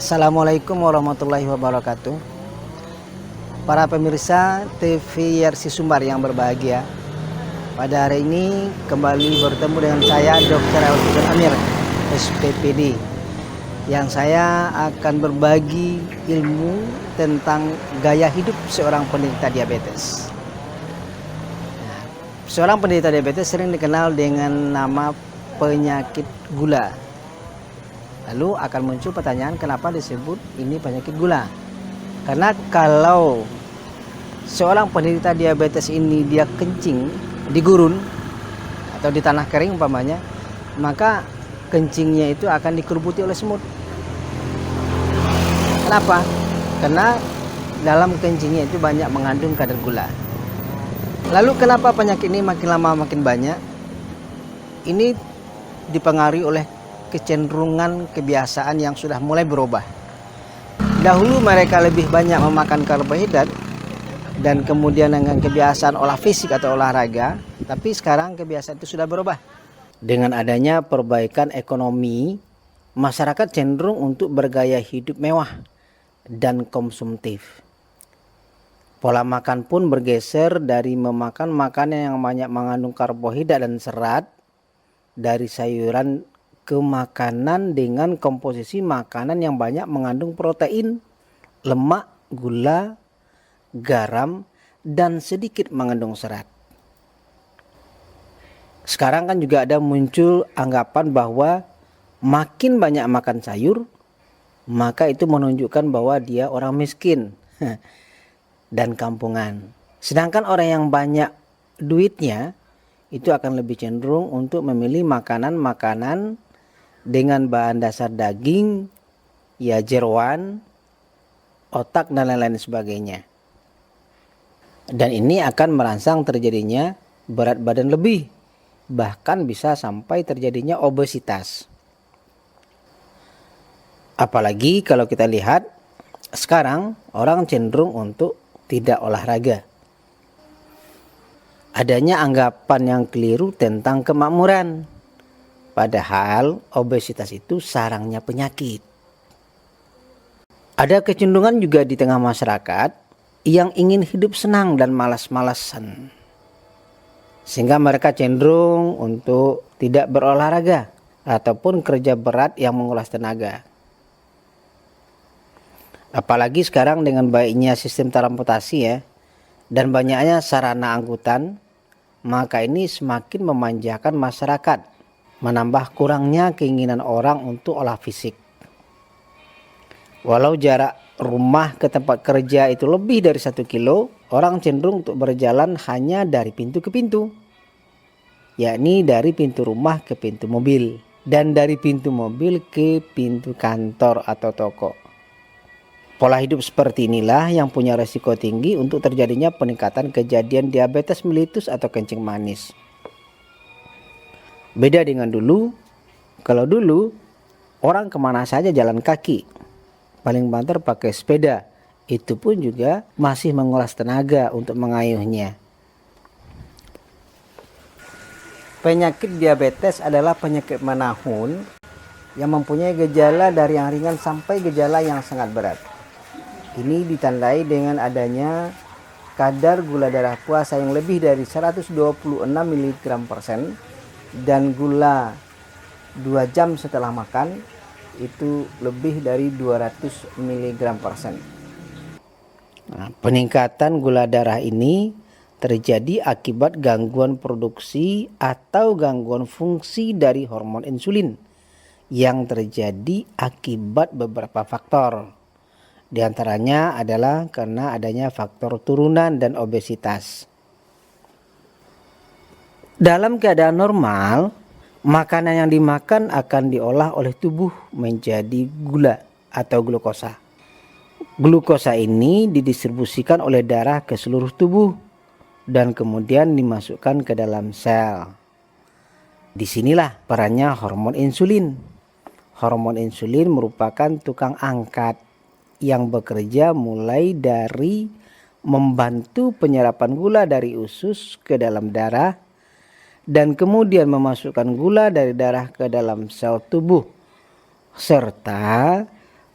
Assalamualaikum warahmatullahi wabarakatuh. Para pemirsa TV Yarsi Sumbar yang berbahagia, pada hari ini kembali bertemu dengan saya Dr. Alfian Amir, SPPD, yang saya akan berbagi ilmu tentang gaya hidup seorang penderita diabetes. Seorang penderita diabetes sering dikenal dengan nama penyakit gula. Lalu akan muncul pertanyaan, kenapa disebut ini penyakit gula? Karena kalau seorang penderita diabetes ini dia kencing di gurun atau di tanah kering umpamanya, maka kencingnya itu akan dikerubuti oleh semut. Kenapa? Karena dalam kencingnya itu banyak mengandung kadar gula. Lalu kenapa penyakit ini makin lama makin banyak? Ini dipengaruhi oleh kecenderungan kebiasaan yang sudah mulai berubah. Dahulu mereka lebih banyak memakan karbohidrat dan kemudian dengan kebiasaan olah fisik atau olahraga, tapi sekarang kebiasaan itu sudah berubah. Dengan adanya perbaikan ekonomi, masyarakat cenderung untuk bergaya hidup mewah dan konsumtif. Pola makan pun bergeser dari memakan makanan yang banyak mengandung karbohidrat dan serat, dari sayuran ke makanan dengan komposisi makanan yang banyak mengandung protein, lemak, gula, garam, dan sedikit mengandung serat. Sekarang kan juga ada muncul anggapan bahwa makin banyak makan sayur, maka itu menunjukkan bahwa dia orang miskin dan kampungan. Sedangkan orang yang banyak duitnya itu akan lebih cenderung untuk memilih makanan-makanan dengan bahan dasar daging, ya jeroan, otak dan lain-lain sebagainya. Dan ini akan merangsang terjadinya berat badan lebih, bahkan bisa sampai terjadinya obesitas. Apalagi kalau kita lihat sekarang orang cenderung untuk tidak olahraga. Adanya anggapan yang keliru tentang kemakmuran. Padahal obesitas itu sarangnya penyakit. Ada kecenderungan juga di tengah masyarakat yang ingin hidup senang dan malas-malasan. Sehingga mereka cenderung untuk tidak berolahraga ataupun kerja berat yang menguras tenaga. Apalagi sekarang dengan baiknya sistem transportasi ya, dan banyaknya sarana angkutan, maka ini semakin memanjakan masyarakat, menambah kurangnya keinginan orang untuk olah fisik. Walau jarak rumah ke tempat kerja itu lebih dari 1 kilo, orang cenderung untuk berjalan hanya dari pintu ke pintu, yakni dari pintu rumah ke pintu mobil, dan dari pintu mobil ke pintu kantor atau toko. Pola hidup seperti inilah yang punya resiko tinggi untuk terjadinya peningkatan kejadian diabetes mellitus atau kencing manis. Beda dengan dulu, kalau dulu orang kemana saja jalan kaki, paling banter pakai sepeda, itu pun juga masih menguras tenaga untuk mengayuhnya. Penyakit diabetes adalah penyakit menahun yang mempunyai gejala dari yang ringan sampai gejala yang sangat berat. Ini ditandai dengan adanya kadar gula darah puasa yang lebih dari 126 mg/sen, dan gula 2 jam setelah makan itu lebih dari 200 mg/sen. Nah, peningkatan gula darah ini terjadi akibat gangguan produksi atau gangguan fungsi dari hormon insulin yang terjadi akibat beberapa faktor. Di antaranya adalah karena adanya faktor turunan dan obesitas. Dalam keadaan normal, makanan yang dimakan akan diolah oleh tubuh menjadi gula atau glukosa. Glukosa ini didistribusikan oleh darah ke seluruh tubuh dan kemudian dimasukkan ke dalam sel. Disinilah perannya hormon insulin. Hormon insulin merupakan tukang angkat yang bekerja mulai dari membantu penyerapan gula dari usus ke dalam darah dan kemudian memasukkan gula dari darah ke dalam sel tubuh serta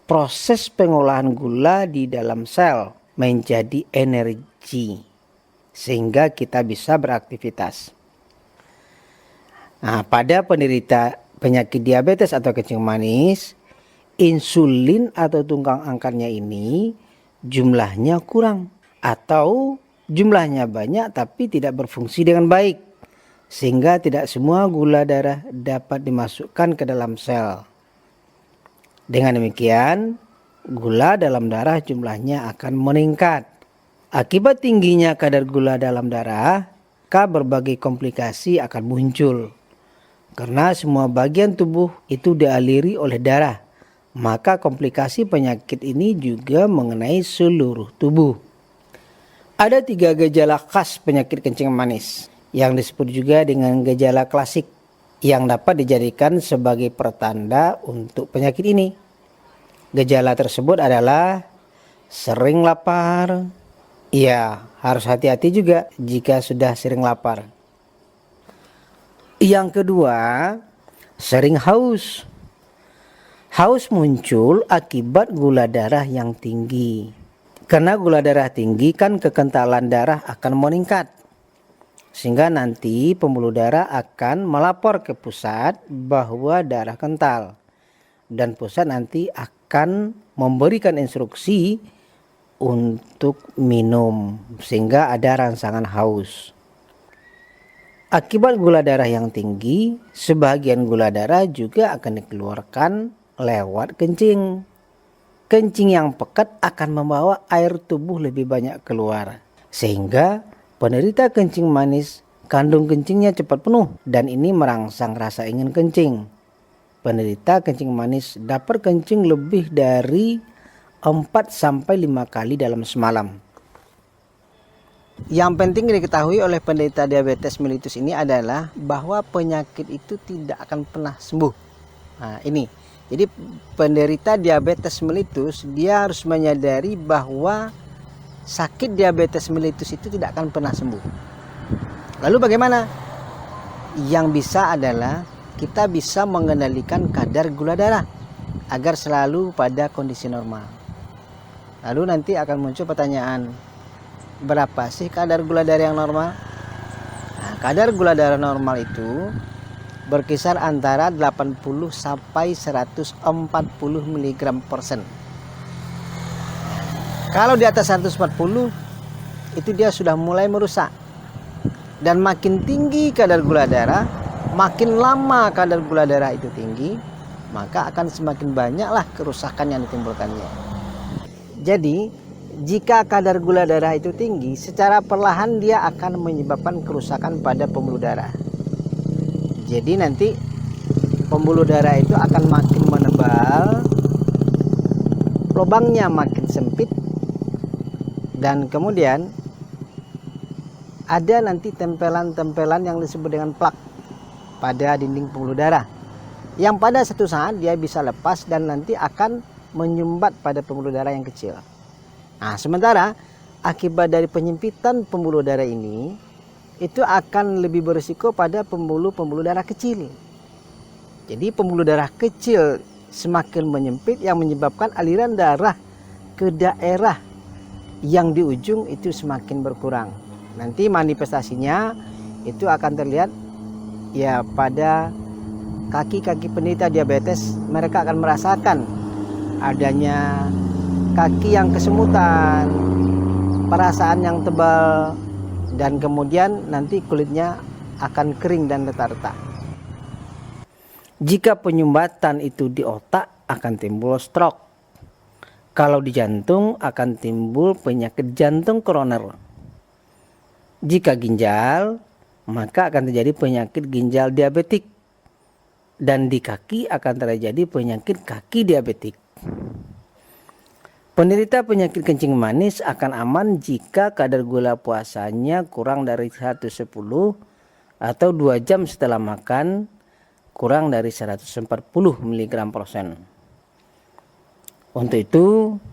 proses pengolahan gula di dalam sel menjadi energi sehingga kita bisa beraktivitas. Nah, pada penderita penyakit diabetes atau kencing manis, insulin atau tunggang angkatnya ini jumlahnya kurang atau jumlahnya banyak tapi tidak berfungsi dengan baik, sehingga tidak semua gula darah dapat dimasukkan ke dalam sel. Dengan demikian, gula dalam darah jumlahnya akan meningkat. Akibat tingginya kadar gula dalam darah, maka berbagai komplikasi akan muncul. Karena semua bagian tubuh itu dialiri oleh darah, maka komplikasi penyakit ini juga mengenai seluruh tubuh. Ada 3 gejala khas penyakit kencing manis yang disebut juga dengan gejala klasik yang dapat dijadikan sebagai pertanda untuk penyakit ini. Gejala tersebut adalah sering lapar. Ya, harus hati-hati juga jika sudah sering lapar. Yang kedua, sering haus. Haus muncul akibat gula darah yang tinggi. Karena gula darah tinggi kan kekentalan darah akan meningkat. Sehingga nanti pembuluh darah akan melapor ke pusat bahwa darah kental. Dan pusat nanti akan memberikan instruksi untuk minum sehingga ada rangsangan haus. Akibat gula darah yang tinggi, sebagian gula darah juga akan dikeluarkan lewat kencing. Kencing yang pekat akan membawa air tubuh lebih banyak keluar. Sehingga penderita kencing manis, kandung kencingnya cepat penuh dan ini merangsang rasa ingin kencing. Penderita kencing manis dapat kencing lebih dari 4-5 kali dalam semalam. Yang penting diketahui oleh penderita diabetes mellitus ini adalah bahwa penyakit itu tidak akan pernah sembuh. Nah, ini. Jadi penderita diabetes mellitus dia harus menyadari bahwa sakit diabetes mellitus itu tidak akan pernah sembuh. Lalu bagaimana? Yang bisa adalah kita bisa mengendalikan kadar gula darah agar selalu pada kondisi normal. Lalu nanti akan muncul pertanyaan, berapa sih kadar gula darah yang normal? Nah, kadar gula darah normal itu berkisar antara 80 sampai 140 mg per sen. Kalau di atas 140 itu dia sudah mulai merusak. Dan makin tinggi kadar gula darah, makin lama kadar gula darah itu tinggi, maka akan semakin banyaklah kerusakan yang ditimbulkannya. Jadi jika kadar gula darah itu tinggi, secara perlahan dia akan menyebabkan kerusakan pada pembuluh darah. Jadi nanti pembuluh darah itu akan makin menebal, lubangnya makin sempit, dan kemudian ada nanti tempelan-tempelan yang disebut dengan plak pada dinding pembuluh darah, yang pada satu saat dia bisa lepas dan nanti akan menyumbat pada pembuluh darah yang kecil. Nah, sementara akibat dari penyempitan pembuluh darah ini itu akan lebih berisiko pada pembuluh darah kecil. Jadi pembuluh darah kecil semakin menyempit yang menyebabkan aliran darah ke daerah yang di ujung itu semakin berkurang. Nanti manifestasinya itu akan terlihat ya pada kaki-kaki penderita diabetes. Mereka akan merasakan adanya kaki yang kesemutan, perasaan yang tebal, dan kemudian nanti kulitnya akan kering dan retak-retak. Jika penyumbatan itu di otak akan timbul stroke. Kalau di jantung akan timbul penyakit jantung koroner. Jika ginjal, maka akan terjadi penyakit ginjal diabetik. Dan di kaki akan terjadi penyakit kaki diabetik. Penderita penyakit kencing manis akan aman jika kadar gula puasanya kurang dari 110 atau 2 jam setelah makan kurang dari 140 mg per sen. Untuk itu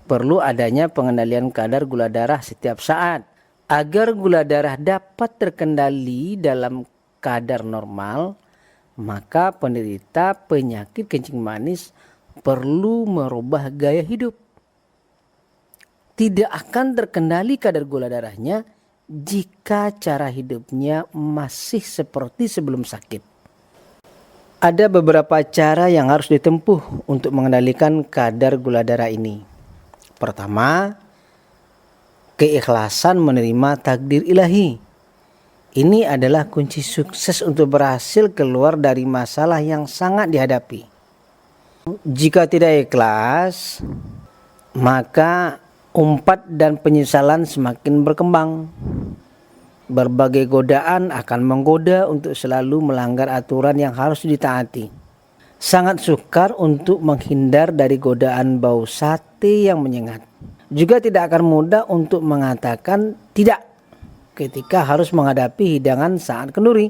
perlu adanya pengendalian kadar gula darah setiap saat agar gula darah dapat terkendali dalam kadar normal. Maka penderita penyakit kencing manis perlu merubah gaya hidup. Tidak akan terkendali kadar gula darahnya jika cara hidupnya masih seperti sebelum sakit. Ada beberapa cara yang harus ditempuh untuk mengendalikan kadar gula darah ini. Pertama, keikhlasan menerima takdir ilahi. Ini adalah kunci sukses untuk berhasil keluar dari masalah yang sangat dihadapi. Jika tidak ikhlas, maka umpat dan penyesalan semakin berkembang. Berbagai godaan akan menggoda untuk selalu melanggar aturan yang harus ditaati. Sangat sukar untuk menghindar dari godaan bau sate yang menyengat. Juga tidak akan mudah untuk mengatakan tidak ketika harus menghadapi hidangan saat kenduri.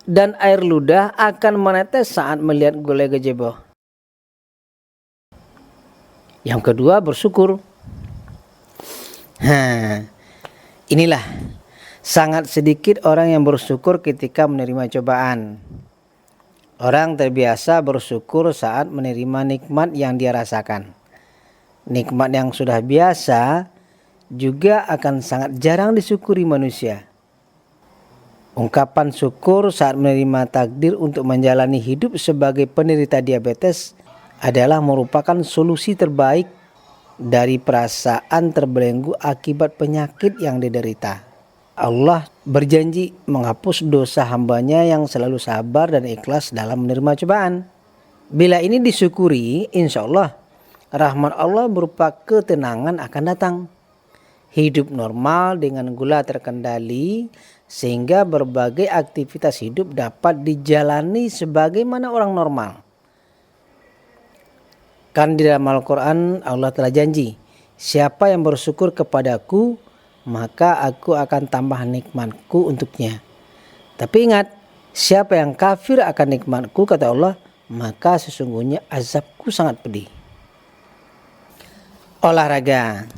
Dan air ludah akan menetes saat melihat gulai gejebo. Yang kedua, bersyukur. Inilah sangat sedikit orang yang bersyukur ketika menerima cobaan. Orang terbiasa bersyukur saat menerima nikmat yang dia rasakan. Nikmat yang sudah biasa juga akan sangat jarang disyukuri manusia. Ungkapan syukur saat menerima takdir untuk menjalani hidup sebagai penderita diabetes adalah merupakan solusi terbaik dari perasaan terbelenggu akibat penyakit yang diderita. Allah berjanji menghapus dosa hambanya yang selalu sabar dan ikhlas dalam menerima cobaan. Bila ini disyukuri, insya Allah rahmat Allah berupa ketenangan akan datang. Hidup normal dengan gula terkendali sehingga berbagai aktivitas hidup dapat dijalani sebagaimana orang normal. Kan di dalam Al-Quran Allah telah janji, siapa yang bersyukur kepadaku maka aku akan tambah nikmatku untuknya. Tapi ingat, siapa yang kafir akan nikmatku kata Allah, maka sesungguhnya azabku sangat pedih. Olahraga.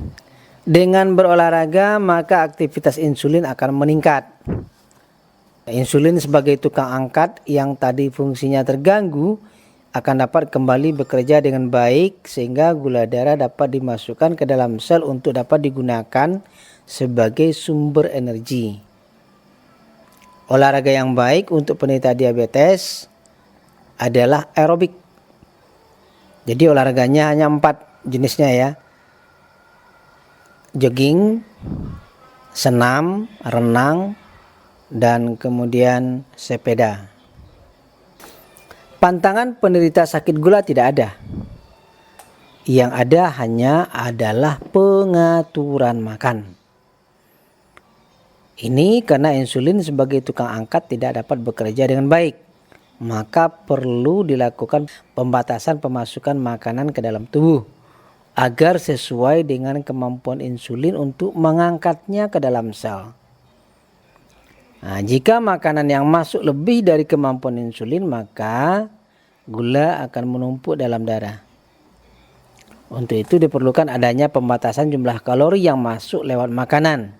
Dengan berolahraga maka aktivitas insulin akan meningkat. Insulin sebagai tukang angkat yang tadi fungsinya terganggu akan dapat kembali bekerja dengan baik sehingga gula darah dapat dimasukkan ke dalam sel untuk dapat digunakan sebagai sumber energi. Olahraga yang baik untuk penderita diabetes adalah aerobik. Jadi olahraganya hanya 4 jenisnya ya. Jogging, senam, renang, dan kemudian sepeda. Pantangan penderita sakit gula tidak ada. Yang ada hanya adalah pengaturan makan. Ini karena insulin sebagai tukang angkat tidak dapat bekerja dengan baik. Maka perlu dilakukan pembatasan pemasukan makanan ke dalam tubuh agar sesuai dengan kemampuan insulin untuk mengangkatnya ke dalam sel. Nah, jika makanan yang masuk lebih dari kemampuan insulin, maka gula akan menumpuk dalam darah. Untuk itu diperlukan adanya pembatasan jumlah kalori yang masuk lewat makanan.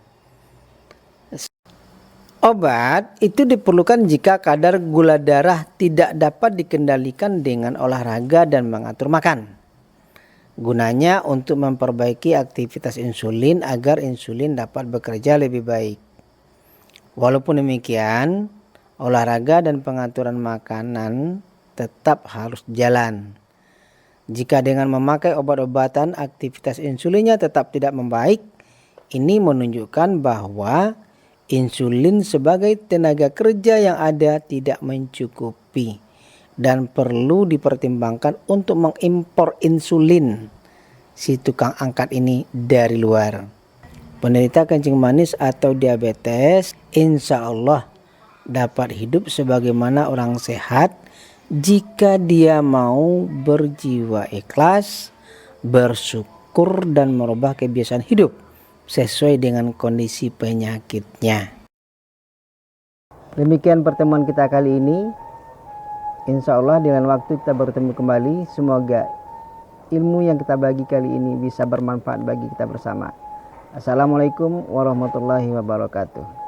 Obat itu diperlukan jika kadar gula darah tidak dapat dikendalikan dengan olahraga dan mengatur makan. Gunanya untuk memperbaiki aktivitas insulin agar insulin dapat bekerja lebih baik. Walaupun demikian, olahraga dan pengaturan makanan tetap harus jalan. Jika dengan memakai obat-obatan aktivitas insulinnya tetap tidak membaik, ini menunjukkan bahwa insulin sebagai tenaga kerja yang ada tidak mencukupi dan perlu dipertimbangkan untuk mengimpor insulin si tukang angkat ini dari luar. Penderita kencing manis atau diabetes insya Allah dapat hidup sebagaimana orang sehat jika dia mau berjiwa ikhlas, bersyukur dan merubah kebiasaan hidup sesuai dengan kondisi penyakitnya. Demikian pertemuan kita kali ini. Insya Allah dengan waktu kita bertemu kembali. Semoga ilmu yang kita bagi kali ini bisa bermanfaat bagi kita bersama. Assalamualaikum warahmatullahi wabarakatuh.